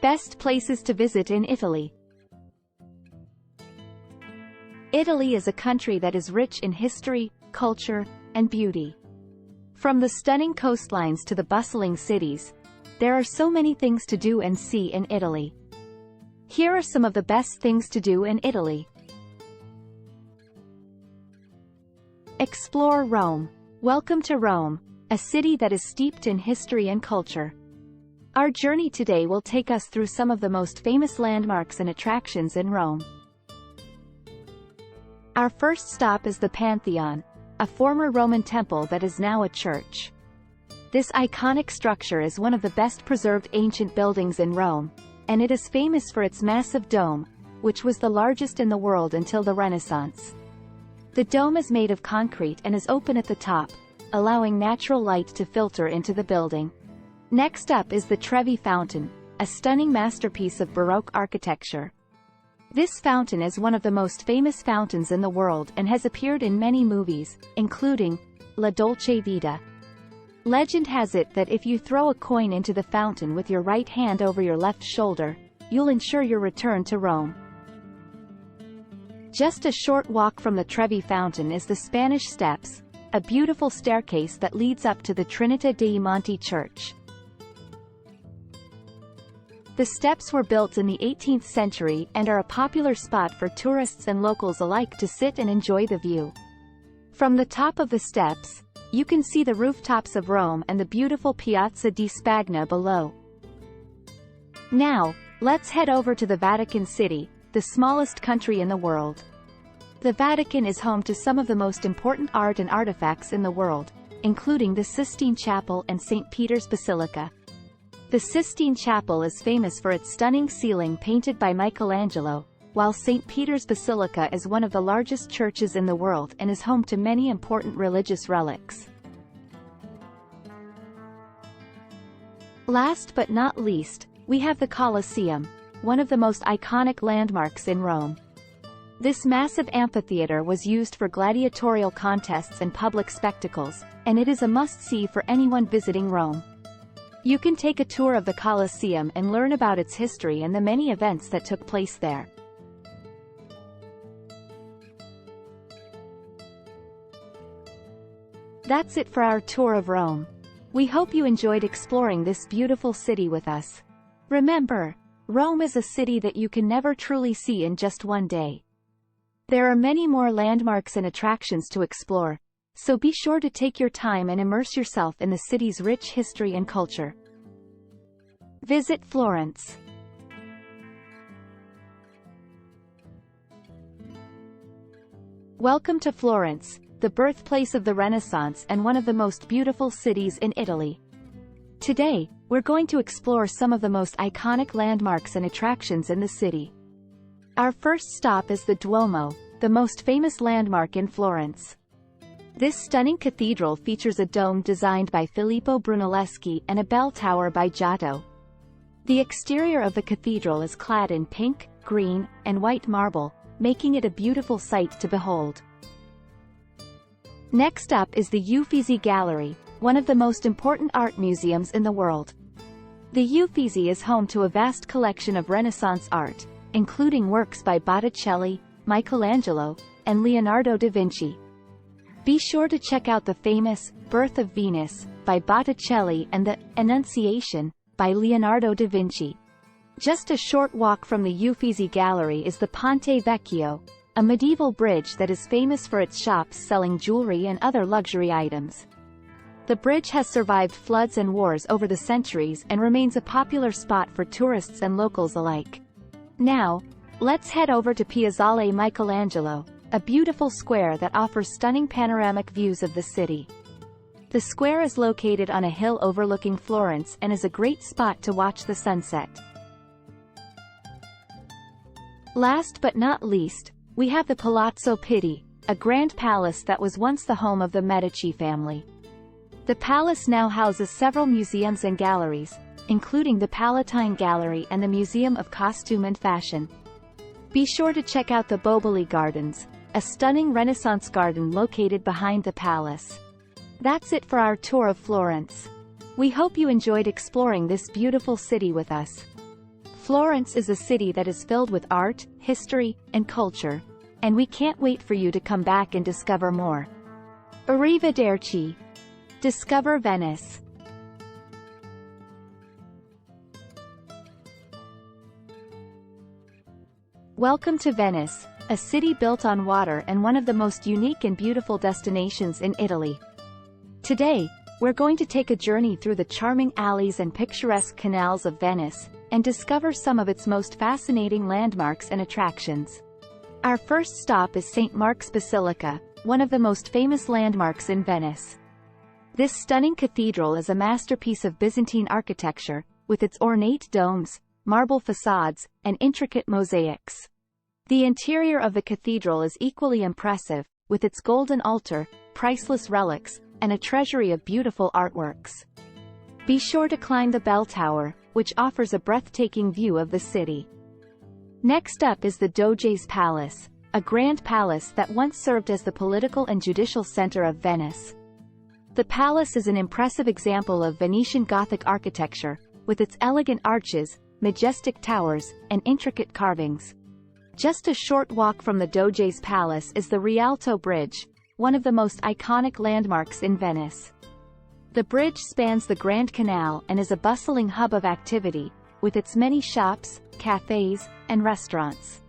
Best places to visit in Italy. Italy is a country that is rich in history, culture, and beauty. From the stunning coastlines to the bustling cities, there are so many things to do and see in Italy. Here are some of the best things to do in Italy. Explore Rome. Welcome to Rome, a city that is steeped in history and culture. Our journey today will take us through some of the most famous landmarks and attractions in Rome. Our first stop is the Pantheon, a former Roman temple that is now a church. This iconic structure is one of the best preserved ancient buildings in Rome, and it is famous for its massive dome, which was the largest in the world until the Renaissance. The dome is made of concrete and is open at the top, allowing natural light to filter into the building. Next up is the Trevi Fountain, a stunning masterpiece of Baroque architecture. This fountain is one of the most famous fountains in the world and has appeared in many movies, including La Dolce Vita. Legend has it that if you throw a coin into the fountain with your right hand over your left shoulder, you'll ensure your return to Rome. Just a short walk from the Trevi Fountain is the Spanish Steps, a beautiful staircase that leads up to the Trinità dei Monti Church. The steps were built in the 18th century and are a popular spot for tourists and locals alike to sit and enjoy the view. From the top of the steps, you can see the rooftops of Rome and the beautiful Piazza di Spagna below. Now, let's head over to the Vatican City, the smallest country in the world. The Vatican is home to some of the most important art and artifacts in the world, including the Sistine Chapel and St. Peter's Basilica. The Sistine Chapel is famous for its stunning ceiling painted by Michelangelo, while St. Peter's Basilica is one of the largest churches in the world and is home to many important religious relics. Last but not least, we have the Colosseum, one of the most iconic landmarks in Rome. This massive amphitheater was used for gladiatorial contests and public spectacles, and it is a must-see for anyone visiting Rome. You can take a tour of the Colosseum and learn about its history and the many events that took place there. That's it for our tour of Rome. We hope you enjoyed exploring this beautiful city with us. Remember, Rome is a city that you can never truly see in just one day. There are many more landmarks and attractions to explore, so be sure to take your time and immerse yourself in the city's rich history and culture. Visit Florence. Welcome to Florence, the birthplace of the Renaissance and one of the most beautiful cities in Italy. Today, we're going to explore some of the most iconic landmarks and attractions in the city. Our first stop is the Duomo, the most famous landmark in Florence. This stunning cathedral features a dome designed by Filippo Brunelleschi and a bell tower by Giotto. The exterior of the cathedral is clad in pink, green, and white marble, making it a beautiful sight to behold. Next up is the Uffizi Gallery, one of the most important art museums in the world. The Uffizi is home to a vast collection of Renaissance art, including works by Botticelli, Michelangelo, and Leonardo da Vinci. Be sure to check out the famous Birth of Venus by Botticelli and the Annunciation by Leonardo da Vinci. Just a short walk from the Uffizi Gallery is the Ponte Vecchio, a medieval bridge that is famous for its shops selling jewelry and other luxury items. The bridge has survived floods and wars over the centuries and remains a popular spot for tourists and locals alike. Now, let's head over to Piazzale Michelangelo, a beautiful square that offers stunning panoramic views of the city. The square is located on a hill overlooking Florence and is a great spot to watch the sunset. Last but not least, we have the Palazzo Pitti, a grand palace that was once the home of the Medici family. The palace now houses several museums and galleries, including the Palatine Gallery and the Museum of Costume and Fashion. Be sure to check out the Boboli Gardens, a stunning Renaissance garden located behind the palace. That's it for our tour of Florence. We hope you enjoyed exploring this beautiful city with us. Florence is a city that is filled with art, history, and culture, and we can't wait for you to come back and discover more. Arrivederci. Discover Venice. Welcome to Venice, a city built on water and one of the most unique and beautiful destinations in Italy. Today, we're going to take a journey through the charming alleys and picturesque canals of Venice, and discover some of its most fascinating landmarks and attractions. Our first stop is St. Mark's Basilica, one of the most famous landmarks in Venice. This stunning cathedral is a masterpiece of Byzantine architecture, with its ornate domes, marble facades, and intricate mosaics. The interior of the cathedral is equally impressive, with its golden altar, priceless relics, and a treasury of beautiful artworks. Be sure to climb the bell tower, which offers a breathtaking view of the city. Next up is the Doge's Palace, a grand palace that once served as the political and judicial center of Venice. The palace is an impressive example of Venetian Gothic architecture, with its elegant arches, majestic towers, and intricate carvings. Just a short walk from the Doge's Palace is the Rialto Bridge, one of the most iconic landmarks in Venice. The bridge spans the Grand Canal and is a bustling hub of activity, with its many shops, cafes, and restaurants.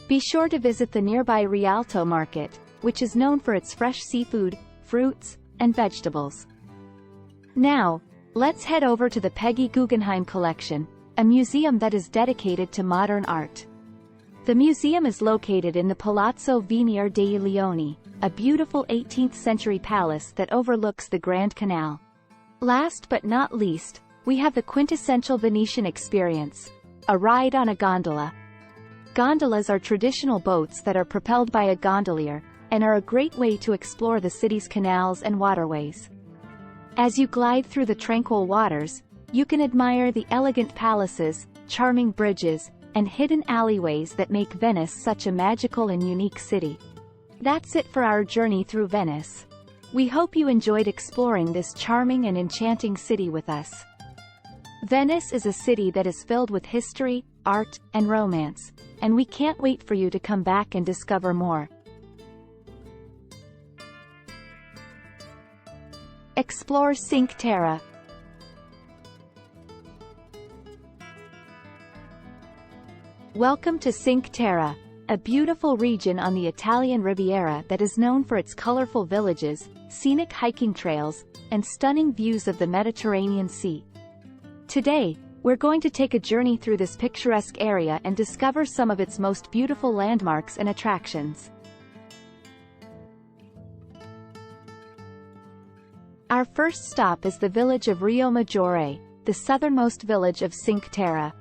Be sure to visit the nearby Rialto Market, which is known for its fresh seafood, fruits, and vegetables. Now, let's head over to the Peggy Guggenheim Collection, a museum that is dedicated to modern art. The museum is located in the Palazzo Venier dei Leoni, a beautiful 18th-century palace that overlooks the Grand Canal. Last but not least, we have the quintessential Venetian experience, a ride on a gondola. Gondolas are traditional boats that are propelled by a gondolier, and are a great way to explore the city's canals and waterways. As you glide through the tranquil waters, you can admire the elegant palaces, charming bridges, and hidden alleyways that make Venice such a magical and unique city. That's it for our journey through Venice. We hope you enjoyed exploring this charming and enchanting city with us. Venice is a city that is filled with history, art, and romance, and we can't wait for you to come back and discover more. Explore Cinque Terre. Welcome to Cinque Terre, a beautiful region on the Italian Riviera that is known for its colorful villages, scenic hiking trails, and stunning views of the Mediterranean Sea. Today, we're going to take a journey through this picturesque area and discover some of its most beautiful landmarks and attractions. Our first stop is the village of Rio Maggiore, the southernmost village of Cinque Terre.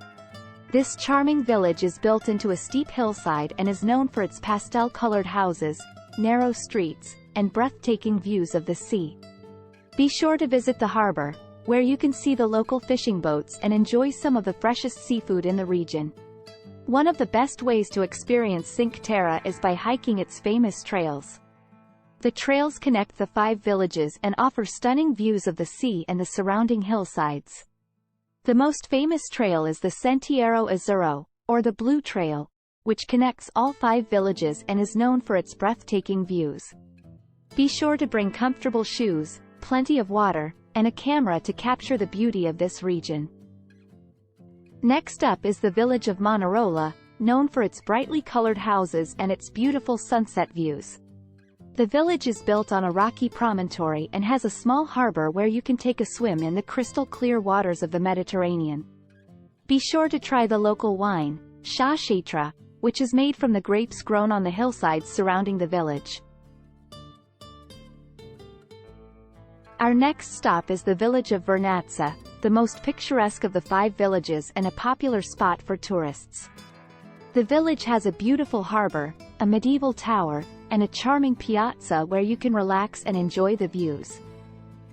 This charming village is built into a steep hillside and is known for its pastel-colored houses, narrow streets, and breathtaking views of the sea. Be sure to visit the harbor, where you can see the local fishing boats and enjoy some of the freshest seafood in the region. One of the best ways to experience Cinque Terre is by hiking its famous trails. The trails connect the 5 villages and offer stunning views of the sea and the surrounding hillsides. The most famous trail is the Sentiero Azzurro, or the Blue Trail, which connects all 5 villages and is known for its breathtaking views. Be sure to bring comfortable shoes, plenty of water, and a camera to capture the beauty of this region. Next up is the village of Manarola, known for its brightly colored houses and its beautiful sunset views. The village is built on a rocky promontory and has a small harbor where you can take a swim in the crystal-clear waters of the Mediterranean. Be sure to try the local wine, Sciascetra, which is made from the grapes grown on the hillsides surrounding the village. Our next stop is the village of Vernazza, the most picturesque of the 5 villages and a popular spot for tourists. The village has a beautiful harbor, a medieval tower, and a charming piazza where you can relax and enjoy the views.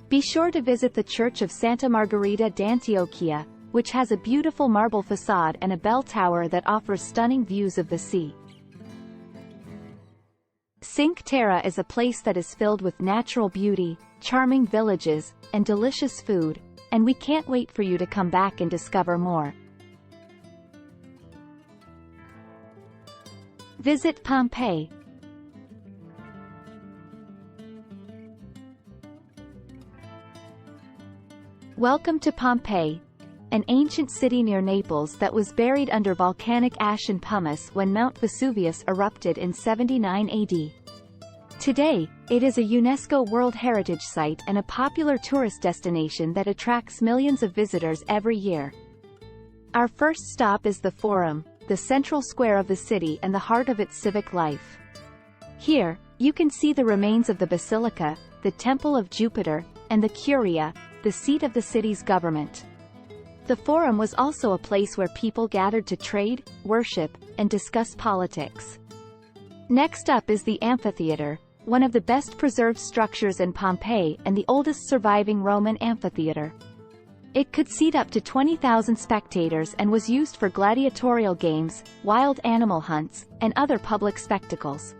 Be sure to visit the Church of Santa Margherita d'Antiochia, which has a beautiful marble facade and a bell tower that offers stunning views of the sea. Cinque Terre is a place that is filled with natural beauty, charming villages, and delicious food, and we can't wait for you to come back and discover more. Visit Pompeii. Welcome to Pompeii, an ancient city near Naples that was buried under volcanic ash and pumice when Mount Vesuvius erupted in 79 AD. Today, it is a UNESCO World Heritage Site and a popular tourist destination that attracts millions of visitors every year. Our first stop is the Forum, the central square of the city and the heart of its civic life. Here, you can see the remains of the Basilica, the Temple of Jupiter, and the Curia, the seat of the city's government. The Forum was also a place where people gathered to trade, worship, and discuss politics. Next up is the amphitheater, one of the best preserved structures in Pompeii and the oldest surviving Roman amphitheater. It could seat up to 20,000 spectators and was used for gladiatorial games, wild animal hunts, and other public spectacles.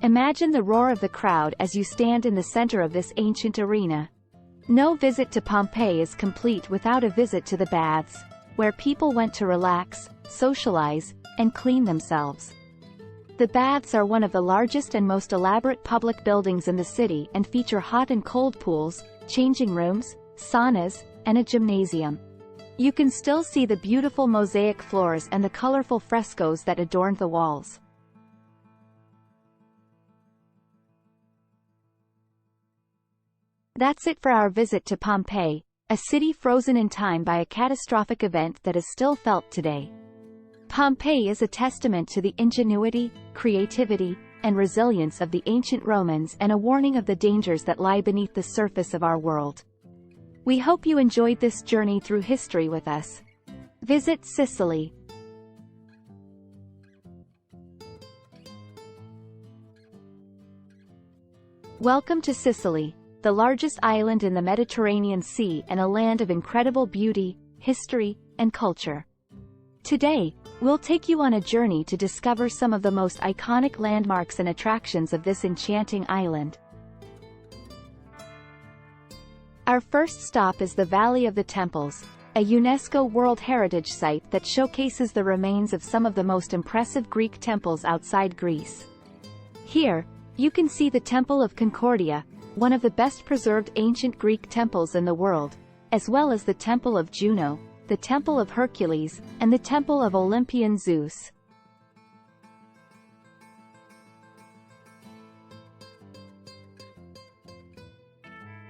Imagine the roar of the crowd as you stand in the center of this ancient arena. No visit to Pompeii is complete without a visit to the baths, where people went to relax, socialize, and clean themselves. The baths are one of the largest and most elaborate public buildings in the city and feature hot and cold pools, changing rooms, saunas, and a gymnasium. You can still see the beautiful mosaic floors and the colorful frescoes that adorned the walls. That's it for our visit to Pompeii, a city frozen in time by a catastrophic event that is still felt today. Pompeii is a testament to the ingenuity, creativity, and resilience of the ancient Romans and a warning of the dangers that lie beneath the surface of our world. We hope you enjoyed this journey through history with us. Visit Sicily. Welcome to Sicily, the largest island in the Mediterranean Sea and a land of incredible beauty, history, and culture. Today, we'll take you on a journey to discover some of the most iconic landmarks and attractions of this enchanting island. Our first stop is the Valley of the Temples, a UNESCO World Heritage Site that showcases the remains of some of the most impressive Greek temples outside Greece. Here, you can see the Temple of Concordia, one of the best preserved ancient Greek temples in the world, as well as the Temple of Juno, the Temple of Hercules, and the Temple of Olympian Zeus.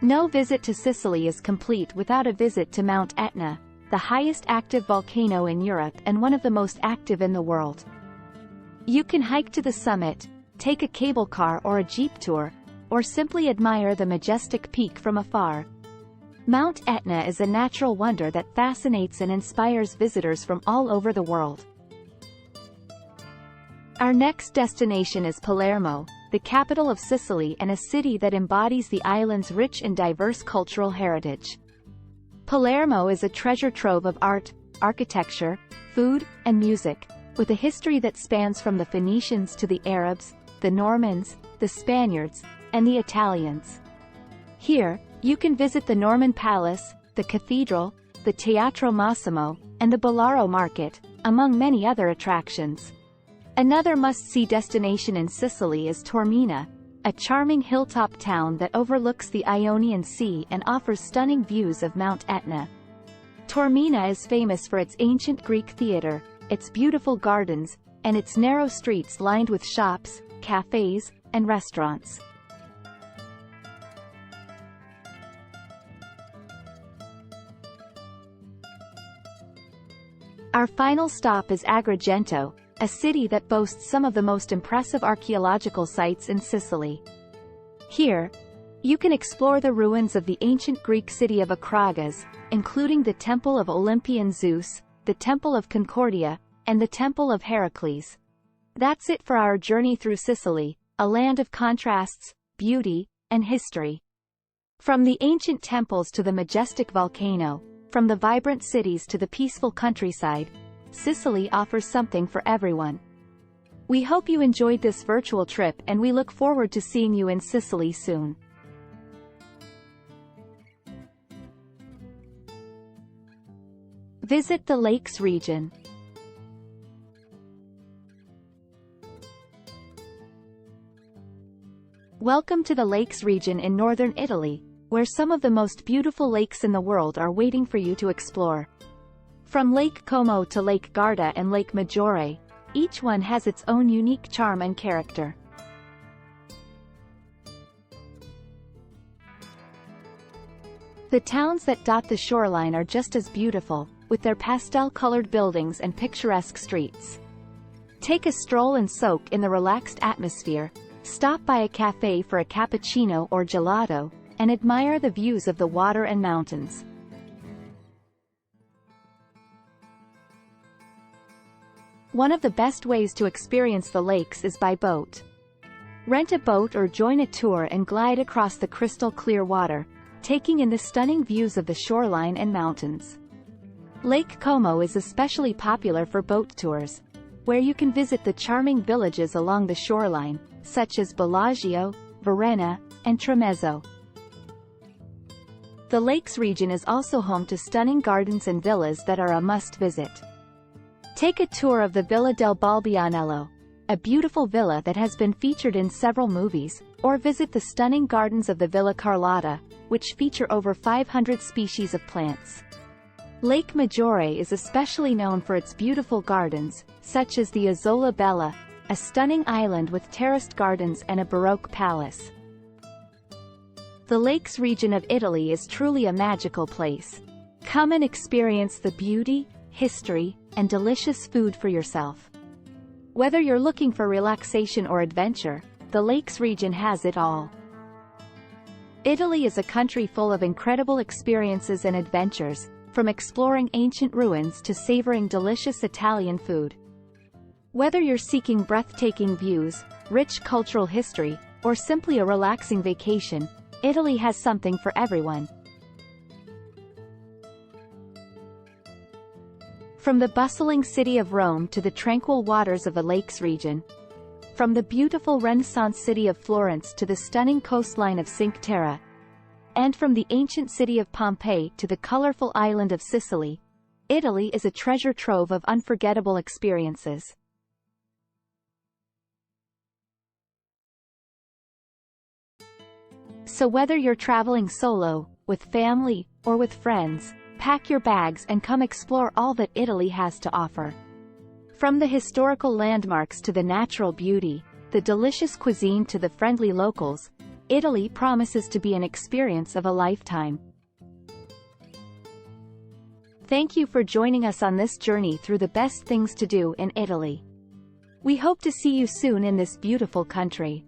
No visit to Sicily is complete without a visit to Mount Etna, the highest active volcano in Europe and one of the most active in the world. You can hike to the summit, take a cable car or a jeep tour, or simply admire the majestic peak from afar. Mount Etna is a natural wonder that fascinates and inspires visitors from all over the world. Our next destination is Palermo, the capital of Sicily and a city that embodies the island's rich and diverse cultural heritage. Palermo is a treasure trove of art, architecture, food, and music, with a history that spans from the Phoenicians to the Arabs, the Normans, the Spaniards, and the Italians. Here, you can visit the Norman Palace, the Cathedral, the Teatro Massimo, and the Bolaro Market, among many other attractions. Another must-see destination in Sicily is Taormina, a charming hilltop town that overlooks the Ionian Sea and offers stunning views of Mount Etna. Taormina is famous for its ancient Greek theater, its beautiful gardens, and its narrow streets lined with shops, cafes, and restaurants. Our final stop is Agrigento, a city that boasts some of the most impressive archaeological sites in Sicily. Here, you can explore the ruins of the ancient Greek city of Akragas, including the Temple of Olympian Zeus, the Temple of Concordia, and the Temple of Heracles. That's it for our journey through Sicily, a land of contrasts, beauty, and history. From the ancient temples to the majestic volcano, from the vibrant cities to the peaceful countryside, Sicily offers something for everyone. We hope you enjoyed this virtual trip and we look forward to seeing you in Sicily soon. Visit the Lakes region. Welcome to the Lakes region in northern Italy, where some of the most beautiful lakes in the world are waiting for you to explore. From Lake Como to Lake Garda and Lake Maggiore, each one has its own unique charm and character. The towns that dot the shoreline are just as beautiful, with their pastel-colored buildings and picturesque streets. Take a stroll and soak in the relaxed atmosphere, stop by a cafe for a cappuccino or gelato, and admire the views of the water and mountains. One of the best ways to experience the lakes is by boat. Rent a boat or join a tour and glide across the crystal-clear water, taking in the stunning views of the shoreline and mountains. Lake Como is especially popular for boat tours, where you can visit the charming villages along the shoreline, such as Bellagio, Varenna, and Tremezzo. The Lakes region is also home to stunning gardens and villas that are a must-visit. Take a tour of the Villa del Balbianello, a beautiful villa that has been featured in several movies, or visit the stunning gardens of the Villa Carlotta, which feature over 500 species of plants. Lake Maggiore is especially known for its beautiful gardens, such as the Isola Bella, a stunning island with terraced gardens and a Baroque palace. The Lakes region of Italy is truly a magical place. Come and experience the beauty, history, and delicious food for yourself. Whether you're looking for relaxation or adventure, the Lakes region has it all. Italy is a country full of incredible experiences and adventures, from exploring ancient ruins to savoring delicious Italian food. Whether you're seeking breathtaking views, rich cultural history, or simply a relaxing vacation, Italy has something for everyone. From the bustling city of Rome to the tranquil waters of the Lakes region, from the beautiful Renaissance city of Florence to the stunning coastline of Cinque Terre, and from the ancient city of Pompeii to the colorful island of Sicily, Italy is a treasure trove of unforgettable experiences. So whether you're traveling solo, with family, or with friends, pack your bags and come explore all that Italy has to offer. From the historical landmarks to the natural beauty, the delicious cuisine to the friendly locals, Italy promises to be an experience of a lifetime. Thank you for joining us on this journey through the best things to do in Italy. We hope to see you soon in this beautiful country.